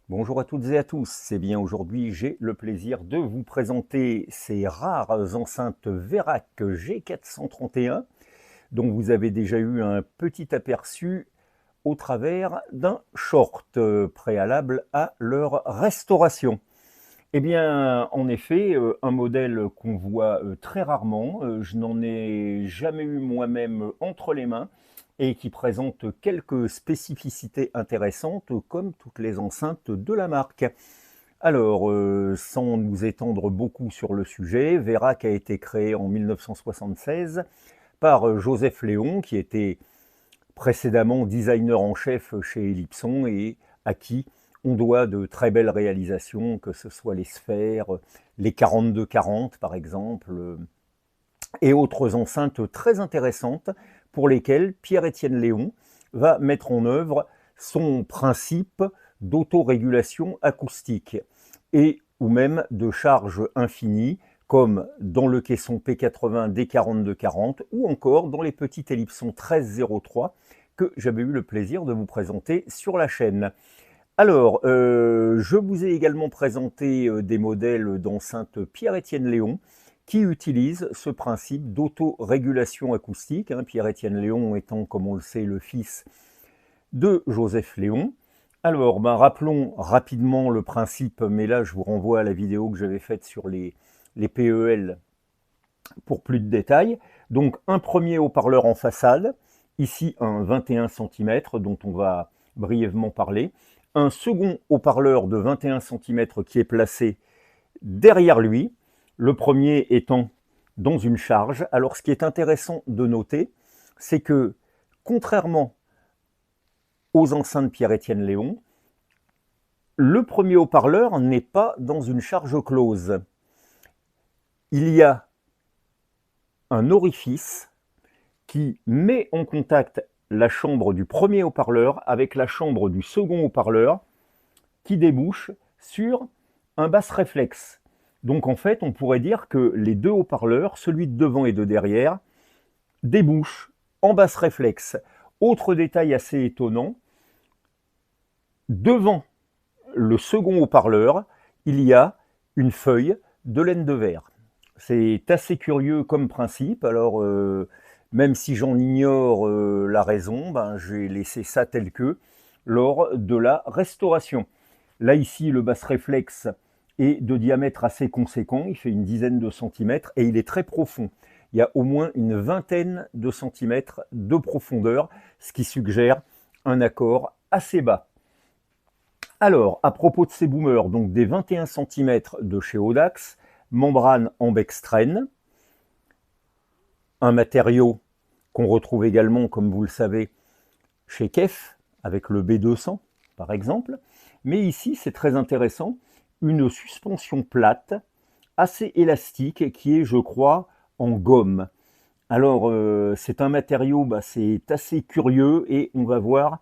Bonjour à toutes et à tous. C'est bien aujourd'hui, j'ai le plaisir de vous présenter ces rares enceintes Verac G431 dont vous avez déjà eu un petit aperçu au travers d'un short préalable à leur restauration. Eh bien, en effet, un modèle qu'on voit très rarement, je n'en ai jamais eu moi-même entre les mains, et qui présente quelques spécificités intéressantes, comme toutes les enceintes de la marque. Alors, sans nous étendre beaucoup sur le sujet, Verac a été créé en 1976 par Joseph Léon, qui était précédemment designer en chef chez Ellipson et à qui on doit de très belles réalisations, que ce soit les sphères, les 42-40 par exemple, et autres enceintes très intéressantes pour lesquelles Pierre-Étienne Léon va mettre en œuvre son principe d'autorégulation acoustique et ou même de charge infinie, comme dans le caisson P80 D4240 ou encore dans les petits Ellipson 1303 que j'avais eu le plaisir de vous présenter sur la chaîne. Alors, je vous ai également présenté des modèles d'enceintes Pierre-Étienne Léon qui utilisent ce principe d'autorégulation acoustique, Pierre-Étienne Léon étant, comme on le sait, le fils de Joseph Léon. Alors, rappelons rapidement le principe, mais là je vous renvoie à la vidéo que j'avais faite sur les PEL pour plus de détails. Donc un premier haut-parleur en façade, ici un 21 cm dont on va brièvement parler. Un second haut-parleur de 21 cm qui est placé derrière lui, le premier étant dans une charge. Alors ce qui est intéressant de noter, c'est que contrairement aux enceintes Pierre-Étienne Léon, le premier haut-parleur n'est pas dans une charge close. Il y a un orifice qui met en contact la chambre du premier haut-parleur avec la chambre du second haut-parleur qui débouche sur un basse réflexe. Donc en fait, on pourrait dire que les deux haut-parleurs, celui de devant et de derrière, débouchent en basse réflexe. Autre détail assez étonnant, devant le second haut-parleur, il y a une feuille de laine de verre. C'est assez curieux comme principe. Alors, même si j'en ignore la raison, j'ai laissé ça tel que lors de la restauration. Là, ici, le basse réflexe est de diamètre assez conséquent. Il fait une dizaine de centimètres et il est très profond. Il y a au moins une vingtaine de centimètres de profondeur, ce qui suggère un accord assez bas. Alors, à propos de ces boomers, donc des 21 cm de chez Audax, membrane en Bextren, un matériau qu'on retrouve également, comme vous le savez, chez Kef, avec le B200 par exemple. Mais ici, c'est très intéressant, une suspension plate, assez élastique, qui est, je crois, en gomme. Alors, c'est un matériau, c'est assez curieux, et on va voir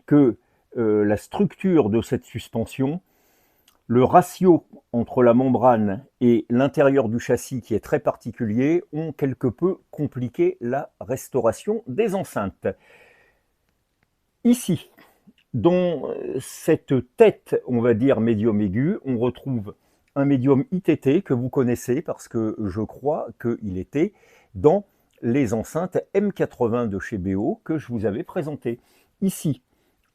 que la structure de cette suspension, le ratio entre la membrane et l'intérieur du châssis qui est très particulier, ont quelque peu compliqué la restauration des enceintes. Ici, dans cette tête, on va dire médium aigu, on retrouve un médium ITT que vous connaissez parce que je crois qu'il était dans les enceintes M80 de chez BO que je vous avais présenté. Ici,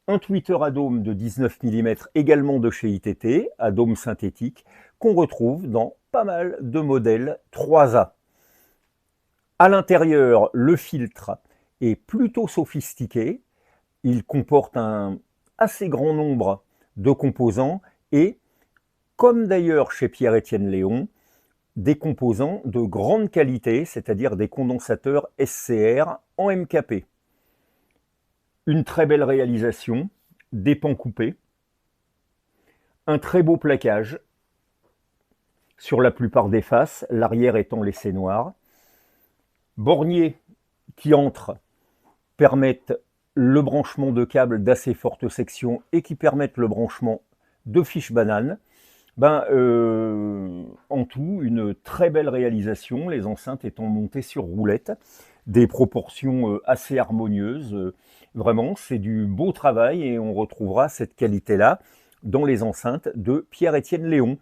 un tweeter à dôme de 19 mm également de chez ITT, à dôme synthétique, qu'on retrouve dans pas mal de modèles 3A. À l'intérieur, le filtre est plutôt sophistiqué, il comporte un assez grand nombre de composants et, comme d'ailleurs chez Pierre-Étienne Léon, des composants de grande qualité, c'est-à-dire des condensateurs SCR en MKP. Une très belle réalisation, des pans coupés, un très beau plaquage sur la plupart des faces, l'arrière étant laissé noir. Borniers qui entrent permettent le branchement de câbles d'assez forte section et qui permettent le branchement de fiches bananes. En tout, une très belle réalisation, les enceintes étant montées sur roulettes, des proportions assez harmonieuses. Vraiment, c'est du beau travail et on retrouvera cette qualité-là dans les enceintes de Pierre-Étienne Léon.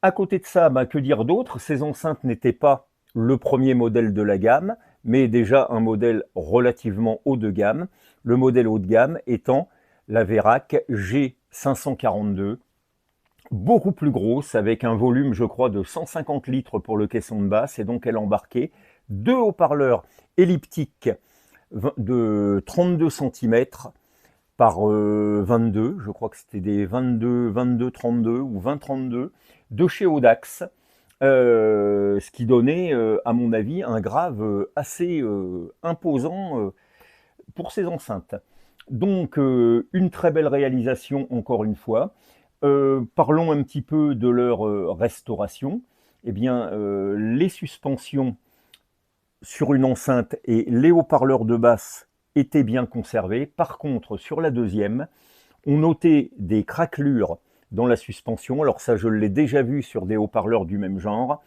À côté de ça, que dire d'autre? Ces enceintes n'étaient pas le premier modèle de la gamme, mais déjà un modèle relativement haut de gamme. Le modèle haut de gamme étant la Verac G542, beaucoup plus grosse, avec un volume, je crois, de 150 litres pour le caisson de basse, et donc elle embarquait deux haut-parleurs elliptiques de 32 cm par 22, je crois que c'était des 22-32 ou 20-32, de chez Audax, ce qui donnait, à mon avis, un grave assez imposant pour ces enceintes. Donc, une très belle réalisation, encore une fois. Parlons un petit peu de leur restauration. Eh bien, les suspensions sur une enceinte et les haut-parleurs de basse étaient bien conservés. Par contre, sur la deuxième, on notait des craquelures dans la suspension. Alors ça, je l'ai déjà vu sur des haut-parleurs du même genre.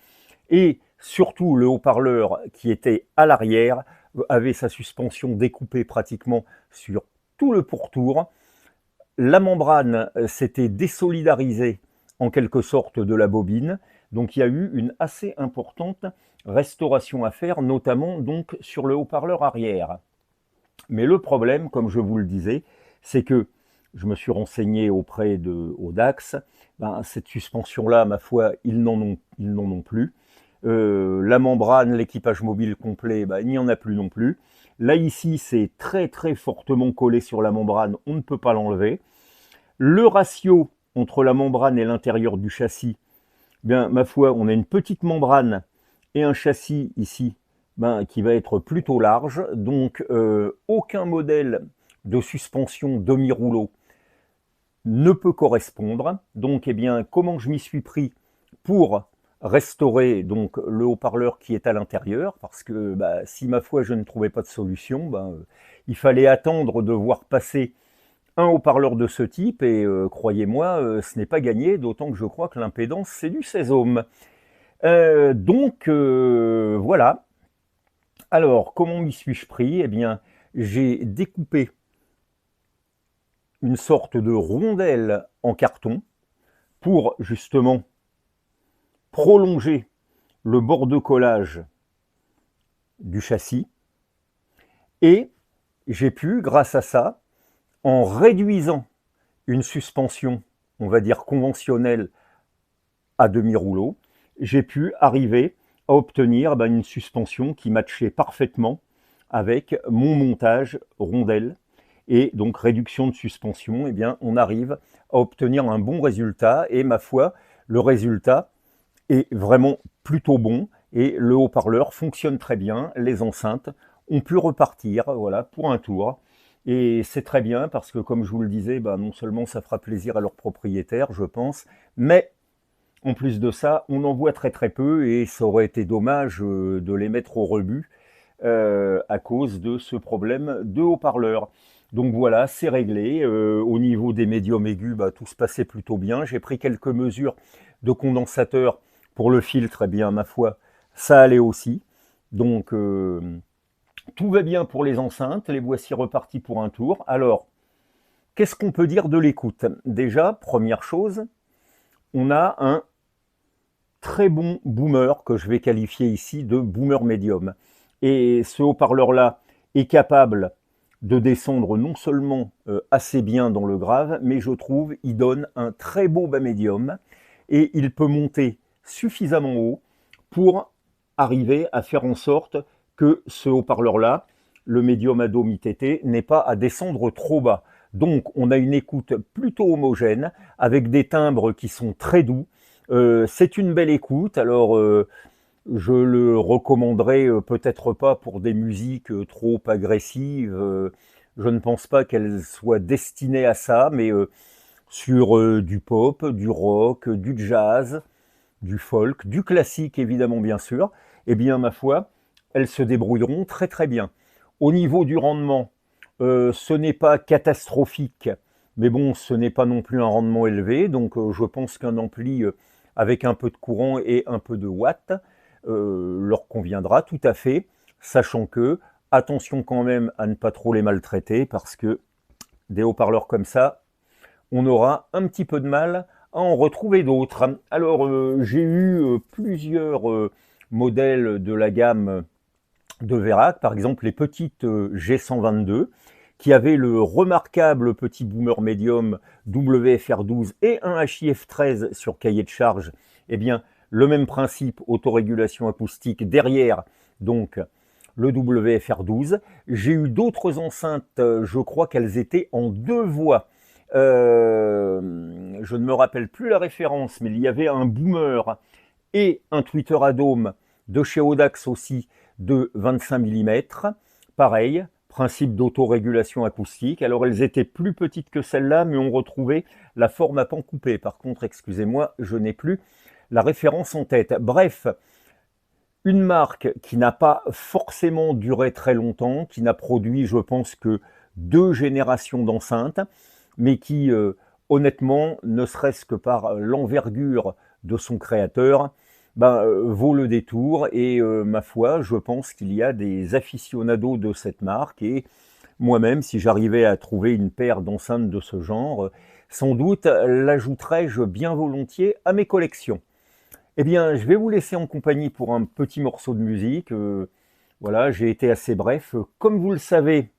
Et surtout, le haut-parleur qui était à l'arrière avait sa suspension découpée pratiquement sur tout le pourtour. La membrane s'était désolidarisée en quelque sorte de la bobine. Donc il y a eu une assez importante restauration à faire, notamment donc sur le haut-parleur arrière. Mais le problème, comme je vous le disais, c'est que je me suis renseigné auprès de Audax, cette suspension-là, ma foi, ils n'en ont plus. La membrane, l'équipage mobile complet, il n'y en a plus non plus. Là, ici, c'est très très fortement collé sur la membrane, on ne peut pas l'enlever. Le ratio entre la membrane et l'intérieur du châssis, ma foi, on a une petite membrane et un châssis ici qui va être plutôt large. Donc, aucun modèle de suspension demi-rouleau ne peut correspondre. Donc, comment je m'y suis pris pour restaurer donc le haut-parleur qui est à l'intérieur, parce que si ma foi je ne trouvais pas de solution, il fallait attendre de voir passer un haut-parleur de ce type, et croyez-moi, ce n'est pas gagné, d'autant que je crois que l'impédance c'est du 16 ohms. Donc voilà. Alors, comment m'y suis-je pris? Eh bien, j'ai découpé une sorte de rondelle en carton pour justement prolonger le bord de collage du châssis. Et j'ai pu, grâce à ça, en réduisant une suspension, on va dire conventionnelle, à demi-rouleau, j'ai pu arriver à obtenir une suspension qui matchait parfaitement avec mon montage rondelle. Et donc réduction de suspension, on arrive à obtenir un bon résultat. Et ma foi, le résultat est vraiment plutôt bon. Et le haut-parleur fonctionne très bien. Les enceintes ont pu repartir, voilà, pour un tour. Et c'est très bien parce que, comme je vous le disais, non seulement ça fera plaisir à leurs propriétaires, je pense, mais en plus de ça, on en voit très très peu et ça aurait été dommage de les mettre au rebut à cause de ce problème de haut-parleur. Donc voilà, c'est réglé. Au niveau des médiums aigus, tout se passait plutôt bien. J'ai pris quelques mesures de condensateur pour le filtre, et ma foi, ça allait aussi. Donc tout va bien pour les enceintes, les voici repartis pour un tour. Alors, qu'est-ce qu'on peut dire de l'écoute? Déjà, première chose, on a un très bon boomer que je vais qualifier ici de boomer médium. Et ce haut-parleur-là est capable de descendre non seulement assez bien dans le grave, mais je trouve il donne un très beau bas médium et il peut monter suffisamment haut pour arriver à faire en sorte que ce haut-parleur-là, le médium ado mi-tété, n'ait pas à descendre trop bas. Donc on a une écoute plutôt homogène, avec des timbres qui sont très doux. C'est une belle écoute, alors je le recommanderais peut-être pas pour des musiques trop agressives. Je ne pense pas qu'elle soit destinée à ça, mais sur du pop, du rock, du jazz, du folk, du classique évidemment bien sûr, ma foi, elles se débrouilleront très très bien. Au niveau du rendement, ce n'est pas catastrophique, mais bon, ce n'est pas non plus un rendement élevé, donc je pense qu'un ampli avec un peu de courant et un peu de watts leur conviendra tout à fait, sachant que, attention quand même à ne pas trop les maltraiter, parce que des haut-parleurs comme ça, on aura un petit peu de mal à en retrouver d'autres. Alors, j'ai eu plusieurs modèles de la gamme de Vérac, par exemple les petites G122, qui avaient le remarquable petit boomer médium WFR12 et un HIF13 sur cahier de charge. Eh bien, le même principe, autorégulation acoustique derrière, donc le WFR12. J'ai eu d'autres enceintes, je crois qu'elles étaient en 2 voix. Je ne me rappelle plus la référence, mais il y avait un boomer et un tweeter à dôme de chez Audax aussi de 25 mm. Pareil, principe d'autorégulation acoustique. Alors elles étaient plus petites que celles-là, mais on retrouvait la forme à pan coupé. Par contre, excusez-moi, je n'ai plus la référence en tête. Bref, une marque qui n'a pas forcément duré très longtemps, qui n'a produit, je pense, que 2 générations d'enceintes, mais qui, honnêtement, ne serait-ce que par l'envergure de son créateur, vaut le détour. Et ma foi, je pense qu'il y a des aficionados de cette marque. Et moi-même, si j'arrivais à trouver une paire d'enceintes de ce genre, sans doute l'ajouterais-je bien volontiers à mes collections. Eh bien, je vais vous laisser en compagnie pour un petit morceau de musique. Voilà, j'ai été assez bref. Comme vous le savez,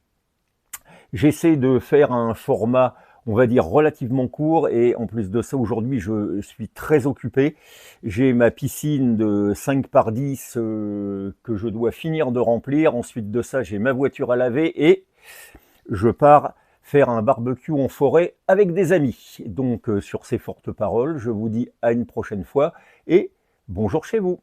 j'essaie de faire un format, on va dire, relativement court. Et en plus de ça, aujourd'hui, je suis très occupé. J'ai ma piscine de 5 par 10 que je dois finir de remplir. Ensuite de ça, j'ai ma voiture à laver et je pars faire un barbecue en forêt avec des amis. Donc, sur ces fortes paroles, je vous dis à une prochaine fois et bonjour chez vous.